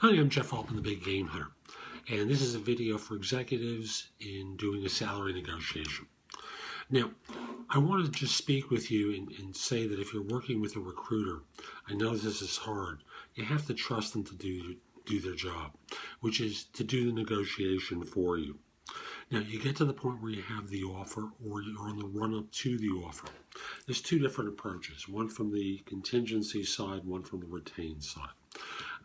Hi, I'm Jeff Altman, the Big Game Hunter, and this is a video for executives in doing a salary negotiation. Now, I want to just speak with you and say that if you're working with a recruiter, I know this is hard. You have to trust them to do their job, which is to do the negotiation for you. Now, you get to the point where you have the offer or you're on the run-up to the offer. There's two different approaches, one from the contingency side, one from the retained side.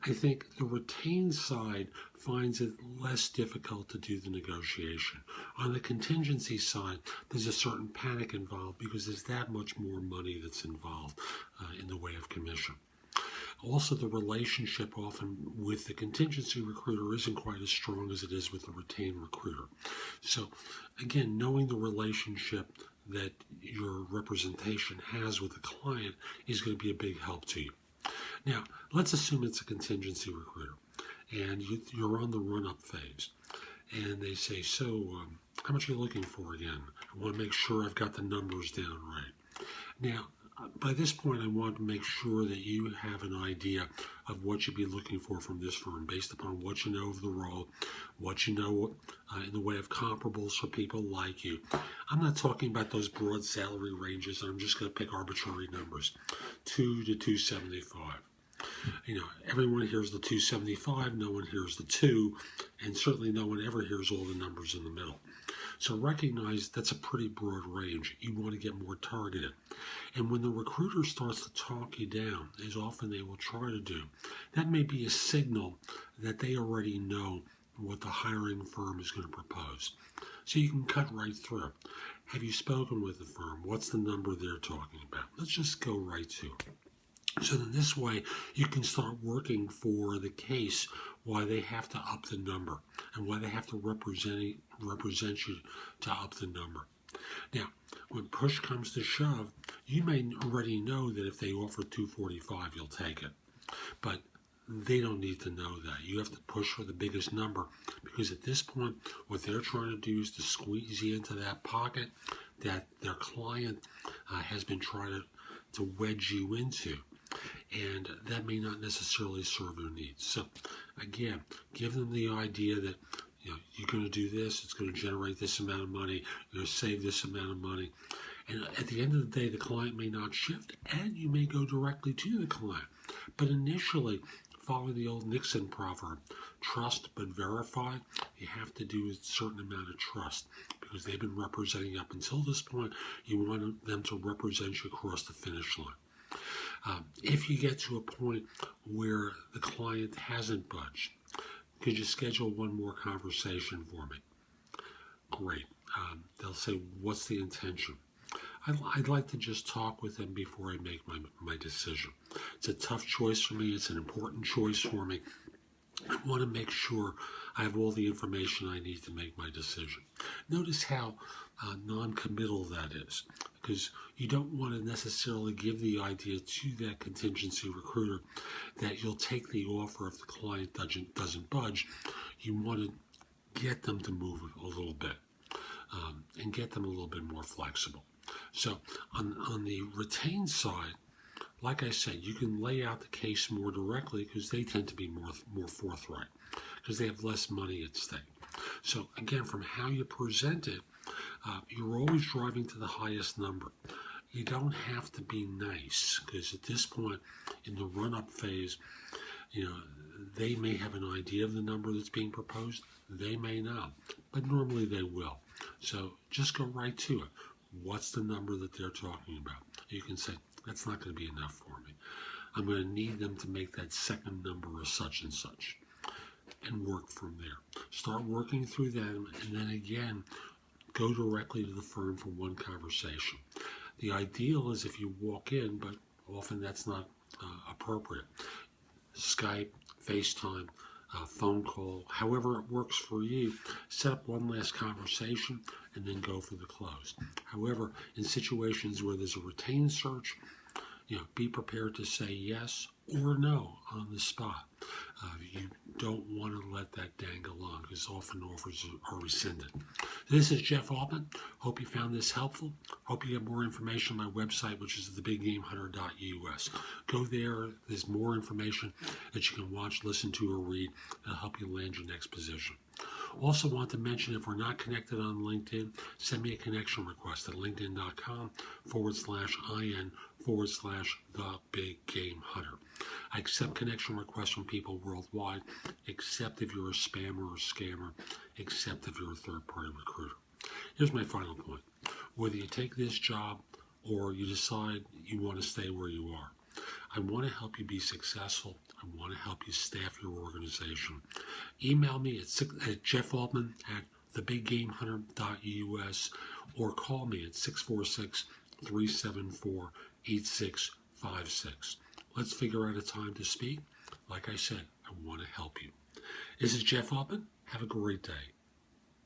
I think the retained side finds it less difficult to do the negotiation. On the contingency side, there's a certain panic involved because there's that much more money that's involved in the way of commission. Also, the relationship often with the contingency recruiter isn't quite as strong as it is with the retained recruiter. So, again, knowing the relationship that your representation has with the client is going to be a big help to you. Now, let's assume it's a contingency recruiter, and you're on the run-up phase, and they say, so how much are you looking for again? I want to make sure I've got the numbers down right. Now, by this point, I want to make sure that you have an idea of what you'd be looking for from this firm based upon what you know of the role, what you know in the way of comparables for people like you. I'm not talking about those broad salary ranges. I'm just going to pick arbitrary numbers, 2 to 275. You know, everyone hears the 275, no one hears the 2, and certainly no one ever hears all the numbers in the middle. So recognize that's a pretty broad range. You want to get more targeted. And when the recruiter starts to talk you down, as often they will try to do, that may be a signal that they already know what the hiring firm is going to propose. So you can cut right through. Have you spoken with the firm? What's the number they're talking about? Let's just go right to it. So then this way, you can start working for the case why they have to up the number and why they have to represent you to up the number. Now, when push comes to shove, you may already know that if they offer 245, you'll take it. But they don't need to know that. You have to push for the biggest number because at this point, what they're trying to do is to squeeze you into that pocket that their client has been trying to wedge you into. And that may not necessarily serve their needs. So, again, give them the idea that you're going to do this, it's going to generate this amount of money, you're going to save this amount of money. And at the end of the day, the client may not shift, and you may go directly to the client. But initially, follow the old Nixon proverb, trust but verify. You have to do a certain amount of trust because they've been representing you up until this point. You want them to represent you across the finish line. If you get to a point where the client hasn't budged, could you schedule one more conversation for me? Great. They'll say, what's the intention? I'd like to just talk with them before I make my decision. It's a tough choice for me. It's an important choice for me. I want to make sure I have all the information I need to make my decision. Notice how non-committal that is, because you don't want to necessarily give the idea to that contingency recruiter that you'll take the offer if the client doesn't budge. You want to get them to move a little bit and get them a little bit more flexible. So on the retained side, like I said, you can lay out the case more directly because they tend to be more forthright because they have less money at stake. So again, from how you present it, you're always driving to the highest number. You don't have to be nice because at this point in the run-up phase, they may have an idea of the number that's being proposed. They may not, but normally they will. So just go right to it. What's the number that they're talking about? You can say, that's not going to be enough for me. I'm going to need them to make that second number or such and such and work from there. Start working through them and then again, go directly to the firm for one conversation. The ideal is if you walk in, but often that's not appropriate. Skype, FaceTime, phone call, however it works for you, set up one last conversation and then go for the close. However, in situations where there's a retained search, be prepared to say yes or no on the spot. You don't want to let that dangle on because often offers are rescinded. This is Jeff Altman. Hope you found this helpful. Hope you get more information on my website, which is thebiggamehunter.us. Go there. There's more information that you can watch, listen to, or read that'll help you land your next position. Also want to mention, if we're not connected on LinkedIn, send me a connection request at linkedin.com/IN/TheBigGameHunter. I accept connection requests from people worldwide, except if you're a spammer or scammer, except if you're a third-party recruiter. Here's my final point. Whether you take this job or you decide you want to stay where you are, I want to help you be successful. I want to help you staff your organization. Email me at Jeff Altman at thebiggamehunter.us or call me at 646-374-8656. Let's figure out a time to speak. Like I said, I want to help you. This is Jeff Altman. Have a great day.